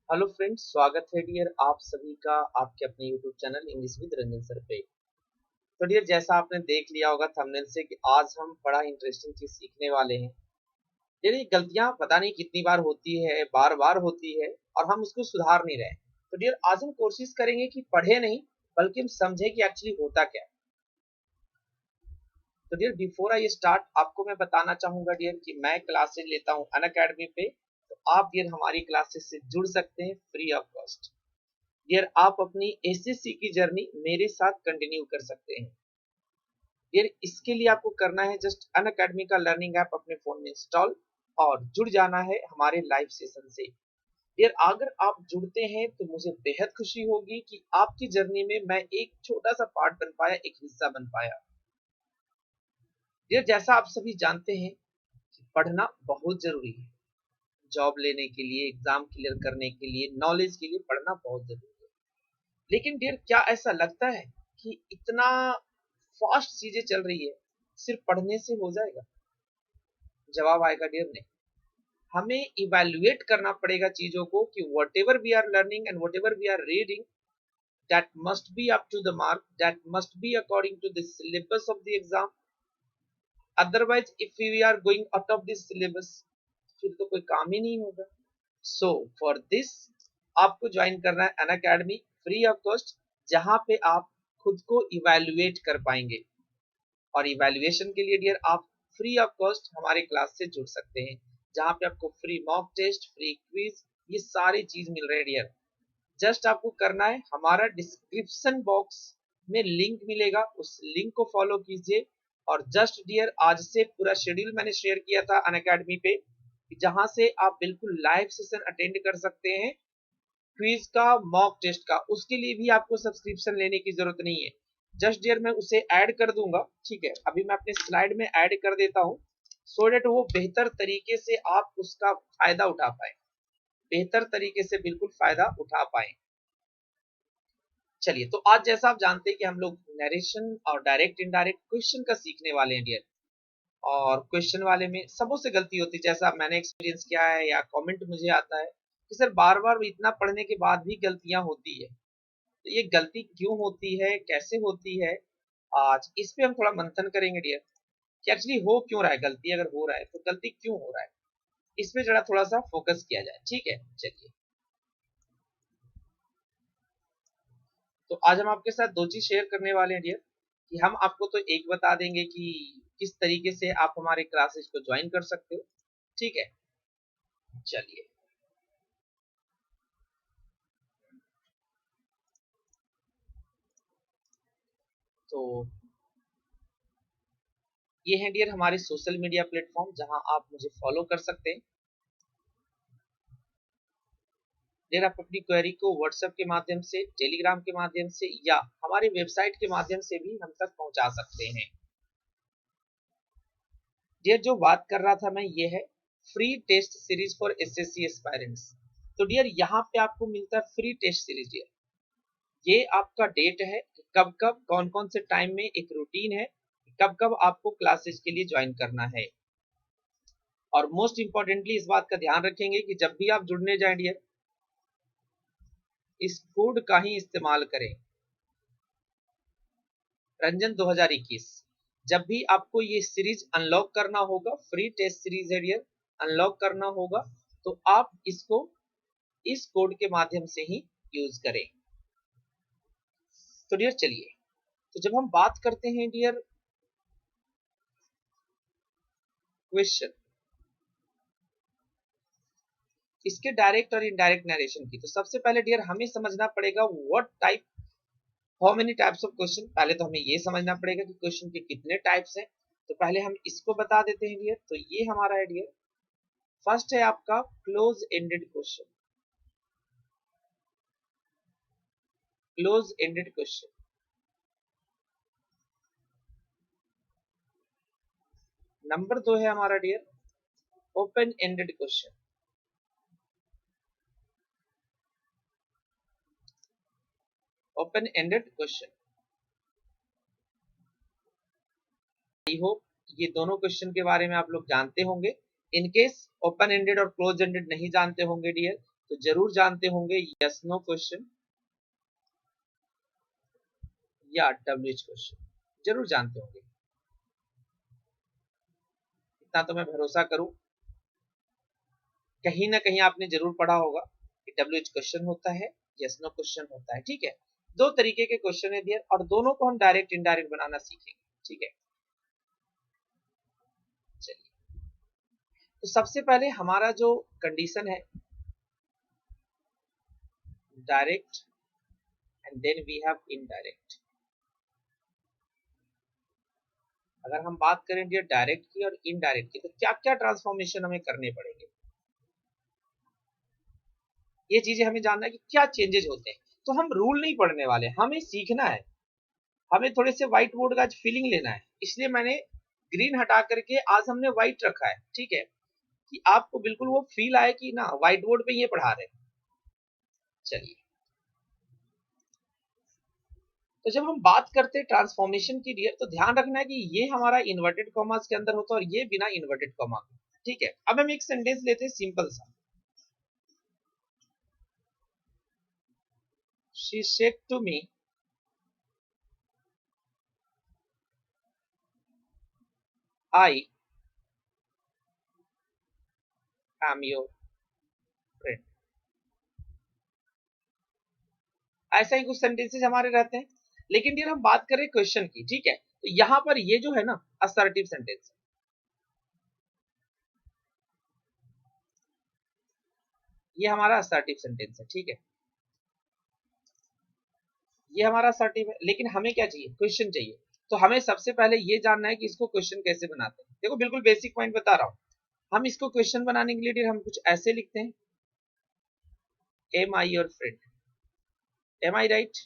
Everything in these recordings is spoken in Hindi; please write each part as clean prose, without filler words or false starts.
हेलो फ्रेंड्स, स्वागत है डियर आप सभी का आपके अपने YouTube channel English with Ranjan sir पे। तो डियर, जैसा आपने देख लिया होगा थंबनेल से कि आज हम बड़ा इंटरेस्टिंग चीज सीखने वाले हैं। डियर, ये गलतियां पता नहीं कितनी बार होती है, बार बार होती है और हम उसको सुधार नहीं रहे। तो डियर, आज हम कोशिश करेंगे कि पढ़े नहीं बल्कि हम समझे कि एक्चुअली होता क्या है। तो डियर, बिफोर आई स्टार्ट आपको मैं बताना चाहूंगा डियर कि मैं क्लासेज लेता हूँ अनअकैडमी पे। तो आप डियर हमारी क्लासेस से जुड़ सकते हैं फ्री ऑफ कॉस्ट। डियर, आप अपनी एसएससी की जर्नी मेरे साथ कंटिन्यू कर सकते हैं। डियर, इसके लिए आपको करना है जस्ट अनअकैडमी का लर्निंग ऐप अपने फोन में इंस्टॉल और जुड़ जाना है हमारे लाइव सेशन से। डियर, अगर आप जुड़ते हैं तो मुझे बेहद खुशी होगी कि आपकी जर्नी में मैं एक छोटा सा पार्ट बन पाया, एक हिस्सा बन पाया। डियर, जैसा आप सभी जानते हैं कि पढ़ना बहुत जरूरी है। जॉब लेने के लिए, एग्जाम क्लियर करने के लिए, नॉलेज के लिए पढ़ना बहुत जरूरी है। लेकिन डियर, क्या ऐसा लगता है कि इतना फास्ट चीजें चल रही है, सिर्फ पढ़ने से हो जाएगा? जवाब आएगा डियर नहीं। हमें इवैल्यूएट करना पड़ेगा चीजों को कि whatever we are learning and whatever we are reading, that must be up to the mark, that must be according to the syllabus of the exam. Otherwise if we are going out of this syllabus, फिर तो कोई काम ही नहीं होगा। सो फॉर दिस आपको ज्वाइन करना है Unacademy free of cost, जहां पे आप खुद को इवैल्यूएट कर पाएंगे। और इवैल्यूएशन के लिए डियर आप फ्री ऑफ कॉस्ट हमारे क्लास से जुड़ सकते हैं, जहां पे आपको free mock test, free quiz, ये सारी चीज मिल रही है डियर। जस्ट आपको करना है, हमारा डिस्क्रिप्शन बॉक्स में लिंक मिलेगा, उस लिंक को फॉलो कीजिए। और जस्ट डियर आज से पूरा शेड्यूल मैंने शेयर किया था अनअकैडमी पे, जहां से आप बिल्कुल लाइव सेशन अटेंड कर सकते हैं क्विज का, मॉक टेस्ट का। उसके लिए भी आपको सब्सक्रिप्शन लेने की जरूरत नहीं है। जस्ट डियर मैं उसे ऐड कर दूंगा, ठीक है? अभी मैं अपने स्लाइड में ऐड कर देता हूँ, सो डेट वो बेहतर तरीके से आप उसका फायदा उठा पाए, बेहतर तरीके से बिल्कुल फायदा उठा पाए। चलिए, तो आज जैसा आप जानते हैं कि हम लोग नरेशन और डायरेक्ट इनडायरेक्ट क्वेश्चन का सीखने वाले हैं डियर। और क्वेश्चन वाले में सबों से गलती होती है, जैसा मैंने एक्सपीरियंस किया है या कमेंट मुझे आता है कि सर बार बार इतना पढ़ने के बाद भी गलतियां होती है। तो ये गलती क्यों होती है, कैसे होती है, आज इस पे हम थोड़ा मंथन करेंगे डियर कि एक्चुअली हो क्यों रहा है, गलती अगर हो रहा है तो गलती क्यों हो रहा है, इस पे जरा थोड़ा सा फोकस किया जाए, ठीक है? चलिए, तो आज हम आपके साथ दो चीज शेयर करने वाले हैं डियर कि हम आपको तो एक बता देंगे कि किस तरीके से आप हमारे क्लासेस को ज्वाइन कर सकते हो, ठीक है? चलिए, तो ये है डियर हमारे सोशल मीडिया प्लेटफॉर्म, जहां आप मुझे फॉलो कर सकते हैं। डियर, आप अपनी क्वेरी को व्हाट्सएप के माध्यम से, टेलीग्राम के माध्यम से या हमारी वेबसाइट के माध्यम से भी हम तक पहुंचा सकते हैं। डियर, जो बात कर रहा था मैं, ये है free test series for SSC aspirants. तो डियर, यहाँ पे आपको मिलता है फ्री टेस्ट सीरीज डियर। ये आपका डेट है कि कब कब कौन कौन से टाइम में, एक रूटीन है कब कब आपको क्लासेस के लिए ज्वाइन करना है। और मोस्ट इंपॉर्टेंटली इस बात का ध्यान रखेंगे कि जब भी आप जुड़ने जाए डियर, इस कोड का ही इस्तेमाल करें, रंजन 2021। जब भी आपको ये सीरीज अनलॉक करना होगा, फ्री टेस्ट सीरीज है डियर, अनलॉक करना होगा, तो आप इसको इस कोड के माध्यम से ही यूज करें। तो डियर चलिए, तो जब हम बात करते हैं डियर क्वेश्चन, इसके डायरेक्ट और इनडायरेक्ट नरेशन की, तो सबसे पहले डियर हमें समझना पड़ेगा what type, how many types of question. पहले तो हमें ये समझना पड़ेगा कि क्वेश्चन के कितने टाइप्स हैं। तो पहले हम इसको बता देते हैं डियर। तो ये हमारा है डियर, फर्स्ट है आपका close ended question, close ended question. Number दो है हमारा dear open ended question, open ended question. I hope ये दोनों क्वेश्चन के बारे में आप लोग जानते होंगे। इन केस ओपन एंडेड और क्लोज एंडेड नहीं जानते होंगे डियर, तो जरूर जानते होंगे यस नो क्वेश्चन या डब्ल्यूएच क्वेश्चन, जरूर जानते होंगे। इतना तो मैं भरोसा करूं, कहीं ना कहीं आपने जरूर पढ़ा होगा कि डब्ल्यूएच क्वेश्चन होता है, यस नो क्वेश्चन होता है। ठीक है, दो तरीके के क्वेश्चन है डियर, और दोनों को हम डायरेक्ट इनडायरेक्ट बनाना सीखेंगे। ठीक है, चलिए, तो सबसे पहले हमारा जो कंडीशन है direct and then we have indirect. अगर हम बात करें डियर डायरेक्ट की और इनडायरेक्ट की, तो क्या क्या ट्रांसफॉर्मेशन हमें करने पड़ेंगे, ये चीजें हमें जानना है कि क्या चेंजेस होते हैं। तो हम रूल नहीं पढ़ने वाले, हमें सीखना है, हमें थोड़े से व्हाइट बोर्ड का फीलिंग लेना है, इसलिए मैंने ग्रीन हटा करके आज हमने व्हाइट रखा है। ठीक है, कि आपको बिल्कुल वो फील आए कि ना व्हाइट बोर्ड पे ये पढ़ा रहे हैं। चलिए, तो जब हम बात करते हैं ट्रांसफॉर्मेशन की डियर, तो ध्यान रखना है कि ये हमारा इन्वर्टेड कॉमास के अंदर होता है और ये बिना इन्वर्टेड कॉमा के। ठीक है, अब हम एक सेंटेंस लेते हैं सिंपल सा, she said to me I am your friend. ऐसा ही कुछ सेंटेंसेस हमारे रहते हैं, लेकिन डियर हम बात करें क्वेश्चन की। ठीक है, तो यहां पर ये जो है ना असर्टिव सेंटेंस, ये हमारा असर्टिव सेंटेंस है। ठीक है, ये हमारा असर्टिव है, लेकिन हमें क्या चाहिए, क्वेश्चन चाहिए। तो हमें सबसे पहले ये जानना है कि इसको क्वेश्चन कैसे बनाते हैं। देखो बिल्कुल बेसिक पॉइंट बता रहा हूं, हम इसको क्वेश्चन बनाने के लिए डियर हम कुछ ऐसे लिखते हैं, am I your friend, am I right,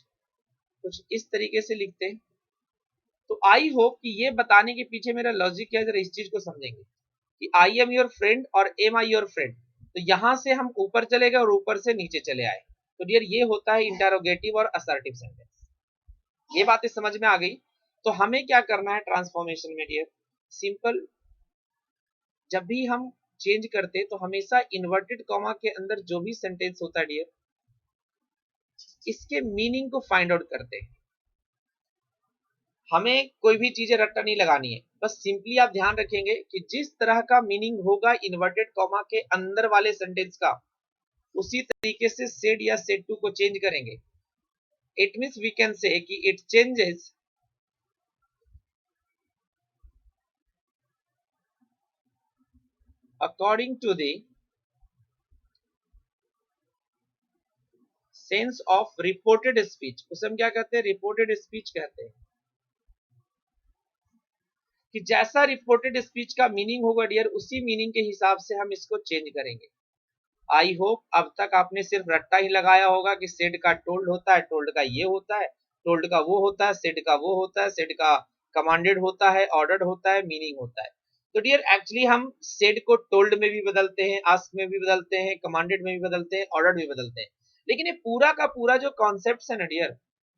कुछ इस तरीके से लिखते हैं। तो आई होप कि ये बताने के पीछे मेरा लॉजिक क्या है, जरा इस चीज को समझेंगे कि आई एम योर फ्रेंड और एम आई योर फ्रेंड, तो यहां से हम ऊपर चले गए और ऊपर से नीचे चले आए। तो डियर ये होता है इंटरोगेटिव और असर्टिव सेंटेंस। ये बातें समझ में आ गई। तो हमें क्या करना है ट्रांसफॉर्मेशन में डियर, सिंपल, जब भी हम चेंज करते हैं तो हमेशा इन्वर्टेड कॉमा के अंदर जो भी सेंटेंस होता है डियर, इसके मीनिंग को फाइंड आउट करते हैं। हमें कोई भी चीजें रट्टा नहीं लगानी है, बस सिंपली आप ध्यान रखेंगे कि जिस तरह का मीनिंग होगा इन्वर्टेड कॉमा के अंदर वाले सेंटेंस का, उसी तरीके से सेड या सेड टू को चेंज करेंगे। It means we can say कि it changes according to the sense of reported speech. उसे हम क्या कहते हैं, रिपोर्टेड स्पीच कहते हैं, कि जैसा रिपोर्टेड स्पीच का मीनिंग होगा डियर, उसी मीनिंग के हिसाब से हम इसको चेंज करेंगे। आई होप अब तक आपने सिर्फ रट्टा ही लगाया होगा कि सेड का टोल्ड होता है, टोल्ड का ये होता है, टोल्ड का वो होता है, सेड का वो होता है, सेड का कमांडेड होता है, ऑर्डर्ड होता है, मीनिंग होता है। तो डियर एक्चुअली हम सेड को टोल्ड में भी बदलते हैं, आस्क में भी बदलते हैं, कमांडेड में भी बदलते हैं, ऑर्डर्ड भी बदलते हैं। लेकिन ये पूरा का पूरा जो कॉन्सेप्ट है ना डियर,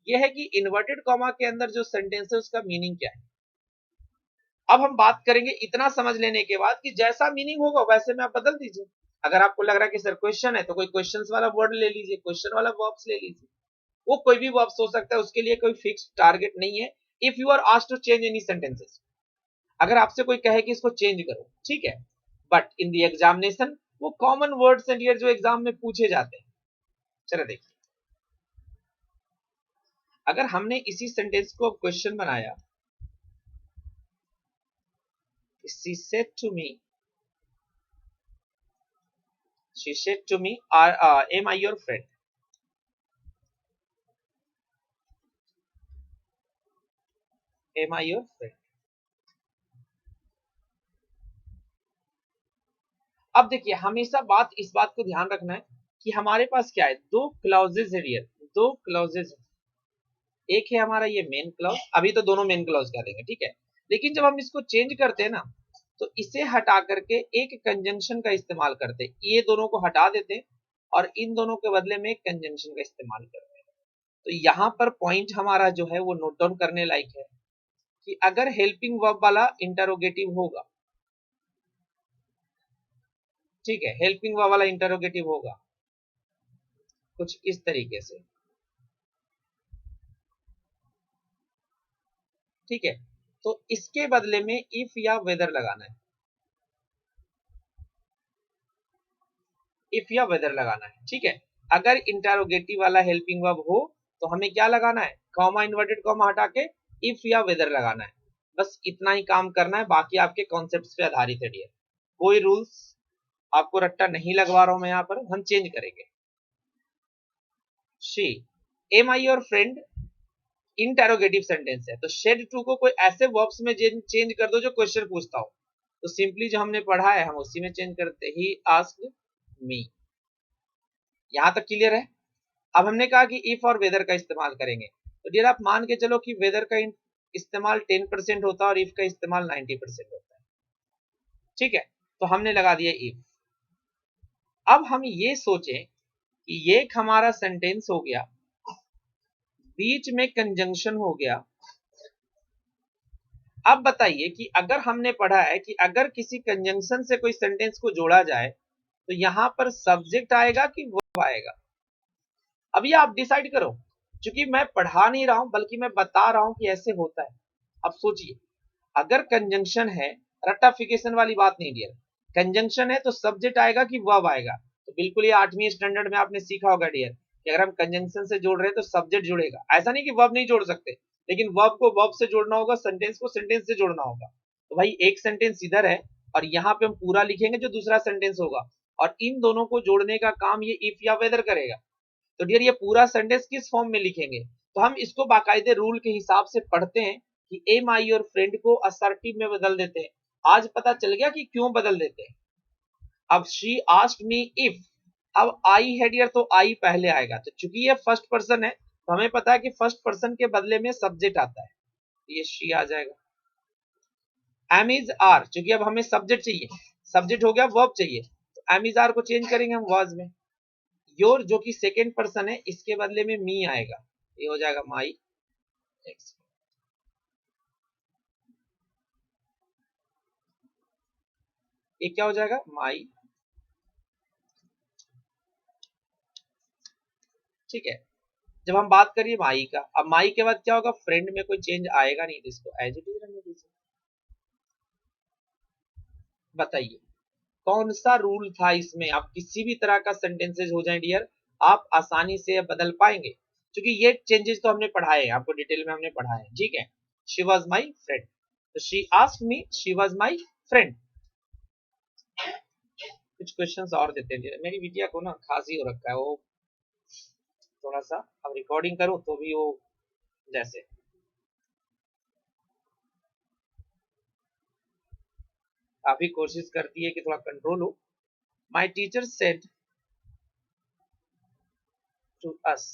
ये है कि इन्वर्टेड कॉमा के अंदर जो सेंटेंस है उसका मीनिंग क्या है। अब हम बात करेंगे इतना समझ लेने के बाद कि जैसा मीनिंग होगा वैसे में आप बदल दीजिए। अगर आपको लग रहा है कि सर क्वेश्चन है तो कोई क्वेश्चन वाला वर्ड ले लीजिए, क्वेश्चन वाला वर्ब्स ले लीजिए, वो कोई भी वर्ब्स हो सकता है, उसके लिए कोई फिक्स टारगेट नहीं है। If you are asked to change any sentences, अगर आपसे कोई कहे कि इसको चेंज करो, ठीक है, बट इन द एग्जामिनेशन वो कॉमन वर्ड्स एंड जो एग्जाम में पूछे जाते हैं। चलो देखिए, अगर हमने इसी सेंटेंस को क्वेश्चन बनाया, she said to me, she said to me, am I your friend, am I your friend। अब देखिए, हमेशा बात इस बात को ध्यान रखना है कि हमारे पास क्या है, दो क्लॉजेज है डियर, दो क्लॉजेज है। एक है हमारा ये मेन क्लॉज, अभी तो दोनों मेन क्लॉज कह देंगे, ठीक है, लेकिन जब हम इसको चेंज करते हैं ना, तो इसे हटा करके एक कंजंक्शन का इस्तेमाल करते हैं, ये दोनों को हटा देते हैं और इन दोनों के बदले में एक कंजंक्शन का इस्तेमाल करते हैं। तो यहाँ पर पॉइंट हमारा जो है वो नोट डाउन करने लायक है कि अगर हेल्पिंग वर्ब वाला इंटरोगेटिव होगा, ठीक है, हेल्पिंग वर्ब वाला इंटरोगेटिव होगा, कुछ इस तरीके से, ठीक है। तो इसके बदले में इफ या वेदर लगाना है, इफ या वेदर लगाना है, ठीक है। अगर इंटरोगेटिव वाला हेल्पिंग वर्ब हो तो हमें क्या लगाना है, कॉमा इन्वर्टेड कॉमा हटा के इफ या वेदर लगाना है। बस इतना ही काम करना है, बाकी आपके कॉन्सेप्ट्स पे आधारित है डियर। कोई रूल्स आपको रट्टा नहीं लगवा रहा हूं मैं, यहाँ पर हम चेंज करेंगे। She am I your friend interrogative sentence है, तो शेड टू को कोई ऐसे वर्ब्स में चेंज कर दो जो क्वेश्चन पूछता हो। तो सिंपली जो हमने पढ़ा है हम उसी में चेंज करते, ही आस्क्ड मी। यहां तक क्लियर है। अब हमने कहा कि इफ और वेदर का इस्तेमाल करेंगे, तो डियर आप मान के चलो कि वेदर का इस्तेमाल 10% होता है और इफ का इस्तेमाल 90% होता है, ठीक है। तो हमने लगा दिया इफ। अब हम ये सोचें कि ये एक हमारा सेंटेंस हो गया, बीच में कंजंक्शन हो गया। अब बताइए कि अगर हमने पढ़ा है कि अगर किसी कंजंक्शन से कोई सेंटेंस को जोड़ा जाए तो यहां पर सब्जेक्ट आएगा कि वर्ब आएगा। अब ये आप डिसाइड करो, क्योंकि मैं पढ़ा नहीं रहा हूं बल्कि मैं बता रहा हूं कि ऐसे होता है। अब सोचिए, अगर कंजंक्शन है, रट्टाफिकेशन वाली बात नहीं डियर, कंजंक्शन है तो सब्जेक्ट आएगा कि वर्ब आएगा। तो बिल्कुल ये 8वीं स्टैंडर्ड में आपने सीखा होगा डियर कि अगर हम कंजंक्शन से जोड़ रहे हैं तो सब्जेक्ट जुड़ेगा। ऐसा नहीं कि वर्ब नहीं जोड़ सकते, लेकिन वर्ब को वर्ब से जोड़ना होगा, सेंटेंस को सेंटेंस से जोड़ना होगा। तो भाई एक सेंटेंस इधर है और यहाँ पे हम पूरा लिखेंगे जो दूसरा सेंटेंस होगा, और इन दोनों को जोड़ने का काम ये इफ या वेदर करेगा। तो डियर ये पूरा सेंटेंस किस फॉर्म में लिखेंगे, तो हम इसको बाकायदे रूल के हिसाब से पढ़ते हैं कि एम आई और फ्रेंड को असर्टिव में बदल देते हैं। आज पता चल गया कि क्यों बदल देते हैं। अब शी आस्क्ड मी इफ, अब आई है डियर तो आई पहले आएगा, तो चूंकि ये फर्स्ट पर्सन है तो हमें पता है कि फर्स्ट पर्सन के बदले में सब्जेक्ट आता है, ये शी आ जाएगा। एम इज आर, चूंकि अब हमें सब्जेक्ट चाहिए, सब्जेक्ट हो गया वर्ब चाहिए, तो एम इज आर को चेंज करेंगे हम वर्ज में। योर जो कि सेकेंड पर्सन है इसके बदले में मी आएगा, ये हो जाएगा माई। ये क्या हो जाएगा, माई, ठीक है। जब हम बात करिए माई का, अब माई के बाद क्या होगा, फ्रेंड में कोई चेंज आएगा नहीं, तो इसको एज इट इज रहने दीजिए। बताइए कौन सा रूल था इसमें, आप किसी भी तरह का सेंटेंसेज हो जाए डियर आप आसानी से बदल पाएंगे, क्योंकि ये चेंजेस तो हमने पढ़ाए हैं, आपको डिटेल में हमने पढ़ा है, ठीक है। शी वॉज माई फ्रेंड, तो she asked me, she was my friend. कुछ क्वेश्चंस और देते हैं, मेरी बिटिया को ना खांसी हो रखा है, वो थोड़ा सा अब रिकॉर्डिंग करूं तो भी वो जैसे काफी कोशिश करती है कि थोड़ा कंट्रोल हो। My teacher said to us,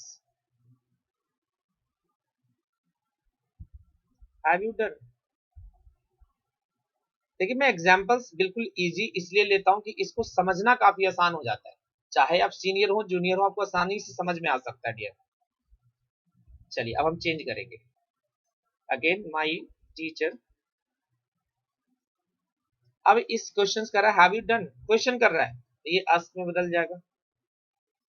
have you done. देखिए मैं एग्जांपल्स बिल्कुल इजी इसलिए लेता हूं कि इसको समझना काफी आसान हो जाता है, चाहे आप सीनियर हो जूनियर हो आपको आसानी से समझ में आ सकता है डियर। चलिए अब हम चेंज करेंगे, अगेन माई टीचर। अब इस क्वेश्चन कर रहा है हैव यू डन, क्वेश्चन कर रहा है तो ये ask में बदल जाएगा।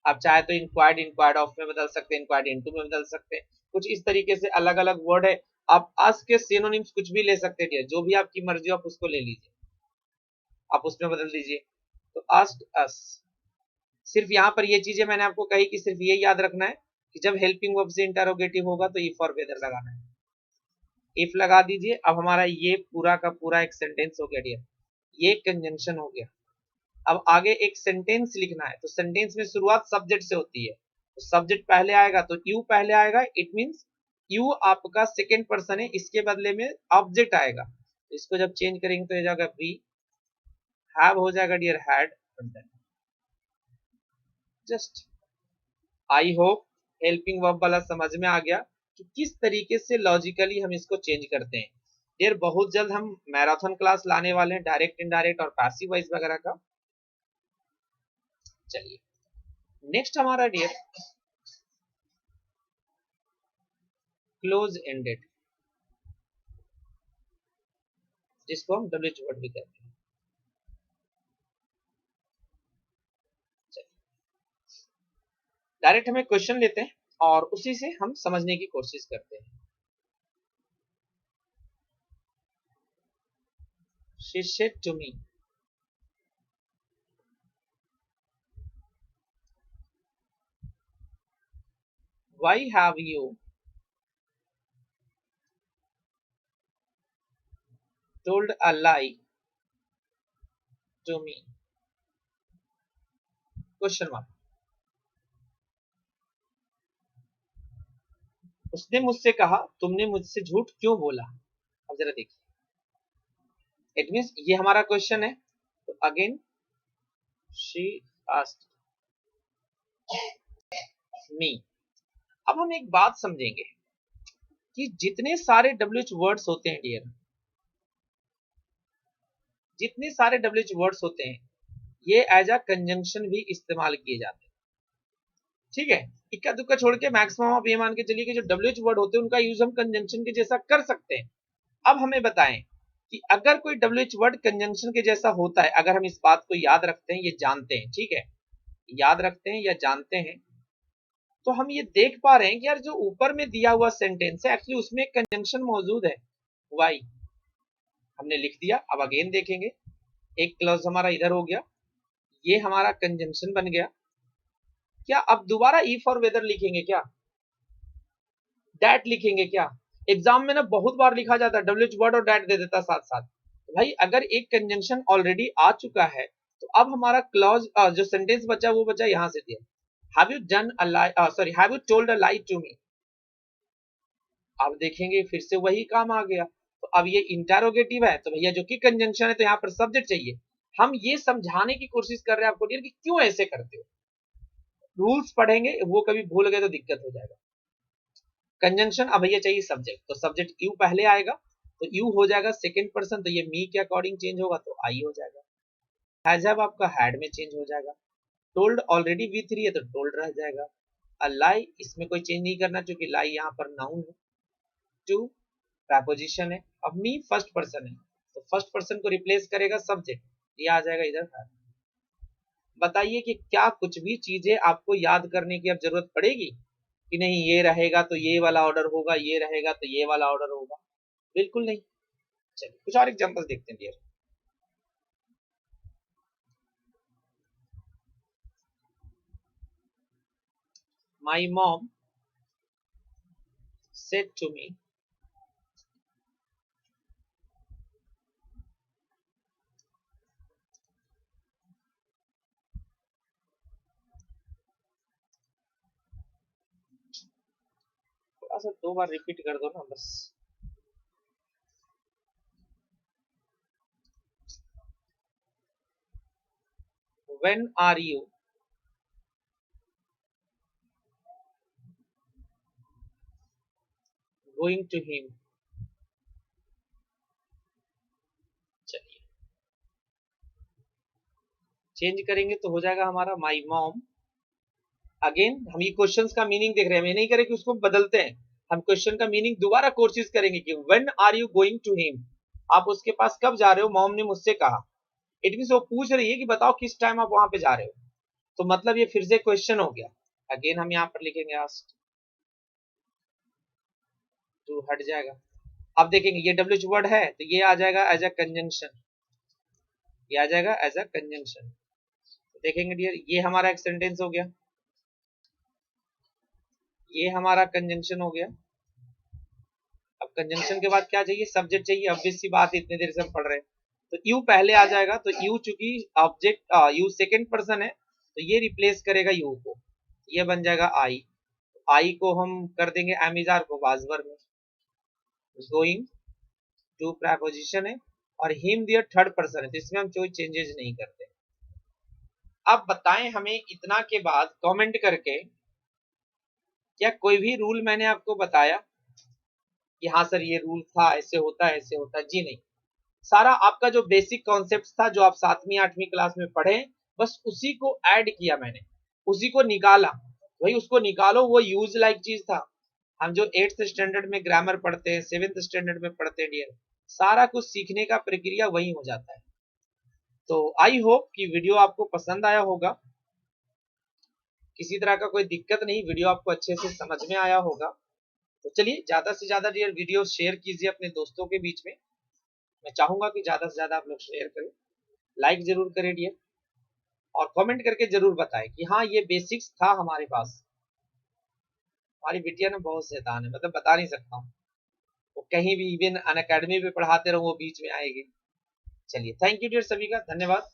आप चाहे तो इंक्वायर्ड इंक्वायर्ड ऑफ में बदल सकते हैं, इंक्वायर्ड इनटू में बदल सकते हैं, कुछ इस तरीके से अलग अलग वर्ड है। आप ask के सिनोनिम्स कुछ भी ले सकते हैं डियर, जो भी आपकी मर्जी हो आप उसको ले लीजिए, आप उसमें बदल दीजिए। तो asked us, सिर्फ यहाँ पर ये चीजें मैंने आपको कही कि सिर्फ ये याद रखना है कि जब हेल्पिंग वर्ब से इंटरोगेटिव होगा तो इफ और वेदर लगाना है। इफ लगा दीजिए, अब हमारा ये पूरा का पूरा एक सेंटेंस हो गया डियर, ये कंजंक्शन हो गया। अब आगे एक सेंटेंस लिखना है, तो सेंटेंस में शुरुआत सब्जेक्ट से होती है, तो सब्जेक्ट पहले आएगा तो यू पहले आएगा, इट मींस यू आपका सेकेंड पर्सन है, इसके बदले में ऑब्जेक्ट आएगा, तो इसको जब चेंज करेंगे तो हो जाएगा वी, हैव हो जाएगा dear had. Just I hope helping verb वाला समझ में आ गया कि किस तरीके से लॉजिकली हम इसको चेंज करते हैं। डियर बहुत जल्द हम मैराथन क्लास लाने वाले हैं, डायरेक्ट इनडायरेक्ट और पैसिव वॉइस वगैरह का। चलिए नेक्स्ट हमारा डियर क्लोज एंडेड, जिसको हम डब्ल्यूएच वर्ड भी कहते हैं। डायरेक्ट हमें क्वेश्चन लेते हैं और उसी से हम समझने की कोशिश करते हैं। She said to me, why have you told a lie to me? Question mark. उसने मुझसे कहा, तुमने मुझसे झूठ क्यों बोला? अब जरा देखिए, इट मींस ये हमारा क्वेश्चन है। तो अगेन शी आस्क्ड मी। अब हम एक बात समझेंगे कि जितने सारे WH वर्ड्स होते हैं डियर, जितने सारे WH वर्ड्स होते हैं ये एज अ कंजंक्शन भी इस्तेमाल किए जाते हैं। ठीक है, इक्का दुक्का छोड़ के मैक्सिमम आप ये मान के चलिए कि जो WH वर्ड होते हैं उनका यूज हम कंजंक्शन के जैसा कर सकते हैं। अब हमें बताएं कि अगर कोई WH वर्ड कंजंक्शन के जैसा होता है, अगर हम इस बात को याद रखते हैं, ये जानते हैं, ठीक है, याद रखते हैं या जानते हैं, तो हम ये देख पा रहे हैं कि यार जो ऊपर में दिया हुआ सेंटेंस है एक्चुअली उसमें एक कंजंक्शन मौजूद है, वाई हमने लिख दिया। अब अगेन देखेंगे, एक क्लॉज हमारा इधर हो गया, ये हमारा कंजंक्शन बन गया। क्या अब दोबारा इफ और वेदर लिखेंगे क्या? डैट लिखेंगे क्या? एग्जाम में ना बहुत बार लिखा जाता है WH वर्ड और डैट दे देता साथ साथ। तो भाई अगर एक कंजंक्शन ऑलरेडी आ चुका है तो अब हमारा क्लॉज जो सेंटेंस बचा वो बचा यहां से दिया, have you done a lie, sorry have you told a lie to me. अब देखेंगे फिर से वही काम आ गया। तो अब ये इंटरोगेटिव है तो भैया जो कि कंजंक्शन है तो यहाँ पर सब्जेक्ट चाहिए। हम ये समझाने की कोशिश कर रहे हैं आपको डियर कि क्यों ऐसे करते हो। रूल्स पढ़ेंगे, वो कभी भूल गए तो दिक्कत हो जाएगा। कंजंक्शन अब भैया चाहिए सब्जेक्ट, तो सब्जेक्ट यू पहले आएगा, तो यू हो जाएगा सेकंड पर्सन, तो ये मी के अकॉर्डिंग चेंज होगा तो आई हो जाएगा। हैज हैव आपका हैड में चेंज हो जाएगा। टोल्ड ऑलरेडी V3 है तो टोल्ड रह जाएगा। अ लाई इसमें कोई चेंज नहीं करना क्योंकि लाई यहाँ पर नाउन है। टू प्रेपोजिशन है। अब मी फर्स्ट पर्सन है तो फर्स्ट पर्सन को रिप्लेस करेगा सब्जेक्ट, ये आ जाएगा इधर है। बताइए कि क्या कुछ भी चीजें आपको याद करने की अब जरूरत पड़ेगी कि नहीं, ये रहेगा तो ये वाला ऑर्डर होगा, ये रहेगा तो ये वाला ऑर्डर होगा? बिल्कुल नहीं। चलिए कुछ और एग्जांपल देखते हैं dear. My mom said to me, थोड़ा सा दो बार रिपीट कर दो ना बस। When are you going to him? चलिए चेंज करेंगे तो हो जाएगा हमारा माई मॉम। अगेन हम ये क्वेश्चंस का मीनिंग देख रहे हैं, हम ये नहीं करें कि उसको बदलते हैं, हम क्वेश्चन का मीनिंग दोबारा कोशिश करेंगे कि when are you going to him, आप उसके पास कब जा रहे हो? मॉम ने मुझसे कहा। इट मींस वो पूछ रही है कि बताओ किस टाइम आप वहां पे जा रहे हो, तो मतलब ये फिर से क्वेश्चन हो गया। अगेन हम यहाँ पर लिखेंगे आस्क्ड टू, हट जाएगा। अब देखेंगे ये WH वर्ड है तो ये आ जाएगा एज अ कंजंक्शन, ये आ जाएगा एज अ कंजंक्शन। तो देखेंगे डियर ये हमारा एक सेंटेंस हो गया, ये हमारा कंजंक्शन हो गया। अब कंजंक्शन के बाद क्या चाहिए? सब्जेक्ट चाहिए, ऑब्वियस सी बात है, इतनी देर से हम पढ़ रहे हैं। तो यू पहले आ जाएगा, तो यू चूंकि ऑब्जेक्ट यू सेकंड पर्सन है तो ये रिप्लेस करेगा यू को, ये बन जाएगा आई। आई को हम कर देंगे एमिजार को वाजवर में। गोइंग टू प्रेपोजिशन है और हिम दियर थर्ड पर्सन है तो इसमें हम कोई चेंजेस नहीं करते। अब बताएं हमें इतना के बाद कमेंट करके, क्या कोई भी रूल मैंने आपको बताया कि हाँ सर ये रूल था, ऐसे होता है ऐसे होता है? जी नहीं। सारा आपका जो बेसिक कॉन्सेप्ट था जो आप 7वीं 8वीं क्लास में पढ़े, बस उसी को ऐड किया मैंने, उसी को निकाला। भाई उसको निकालो, वो यूज लाइक चीज था। हम जो 8th स्टैंडर्ड में ग्रामर पढ़ते हैं, 7th स्टैंडर्ड में पढ़ते हैं डियर, सारा कुछ सीखने का प्रक्रिया वही हो जाता है। तो आई होप कि वीडियो आपको पसंद आया होगा। किसी तरह का कोई दिक्कत नहीं, वीडियो आपको अच्छे से समझ में आया होगा। तो चलिए ज़्यादा से ज़्यादा डियर वीडियो शेयर कीजिए अपने दोस्तों के बीच में। मैं चाहूंगा कि ज़्यादा से ज़्यादा आप लोग शेयर करें, लाइक जरूर करें डियर, और कमेंट करके जरूर बताएं कि हाँ ये बेसिक्स था हमारे पास। हमारी बिटिया ना बहुत शैतान है, मतलब बता नहीं सकता हूँ। वो कहीं भी इवन अन अकेडमी पे पढ़ाते रहो वो बीच में आएगी। चलिए थैंक यू डियर, सभी का धन्यवाद।